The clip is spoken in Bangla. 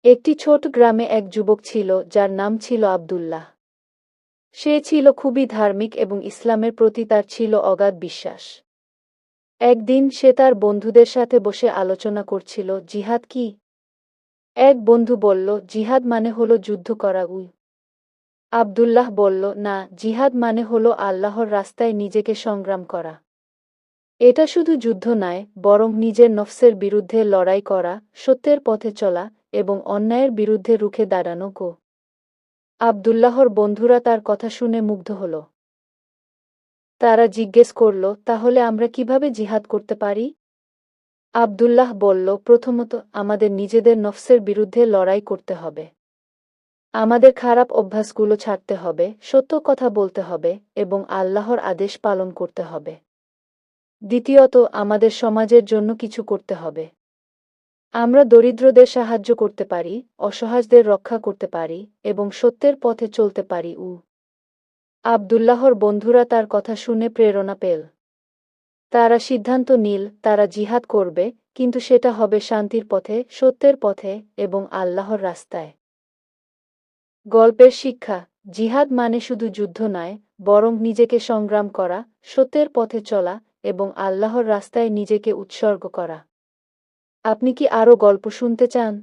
একটি ছোট গ্রামে এক যুবক ছিল যার নাম ছিল আব্দুল্লাহ। সে ছিল খুবই ধার্মিক এবং ইসলামের প্রতি তার ছিল অগাধ বিশ্বাস। একদিন সে তার বন্ধুদের সাথে বসে আলোচনা করছিল, জিহাদ কি? এক বন্ধু বলল, জিহাদ মানে হলো যুদ্ধ করা। আব্দুল্লাহ বলল, না, জিহাদ মানে হলো আল্লাহর রাস্তায় নিজেকে সংগ্রাম করা। এটা শুধু যুদ্ধ নয়, বরং নিজের নফসের বিরুদ্ধে লড়াই করা, সত্যের পথে চলা এবং অন্যায়ের বিরুদ্ধে রুখে দাঁড়ানো। আব্দুল্লাহর বন্ধুরা তার কথা শুনে মুগ্ধ হল। তারা জিজ্ঞেস করল, তাহলে আমরা কিভাবে জিহাদ করতে পারি? আব্দুল্লাহ বলল, প্রথমত আমাদের নিজেদের নফসের বিরুদ্ধে লড়াই করতে হবে। আমাদের খারাপ অভ্যাসগুলো ছাড়তে হবে, সত্য কথা বলতে হবে এবং আল্লাহর আদেশ পালন করতে হবে। দ্বিতীয়ত আমাদের সমাজের জন্য কিছু করতে হবে। আমরা দরিদ্রদের সাহায্য করতে পারি, অসহায়দের রক্ষা করতে পারি এবং সত্যের পথে চলতে পারি। আব্দুল্লাহর বন্ধুরা তার কথা শুনে প্রেরণা পেল। তারা সিদ্ধান্ত নিল তারা জিহাদ করবে, কিন্তু সেটা হবে শান্তির পথে, সত্যের পথে এবং আল্লাহর রাস্তায়। গল্পের শিক্ষা: জিহাদ মানে শুধু যুদ্ধ নয়, বরং নিজেকে সংগ্রাম করা, সত্যের পথে চলা এবং আল্লাহর রাস্তায় নিজেকে উৎসর্গ করা। আপনি কি আরও গল্প শুনতে চান?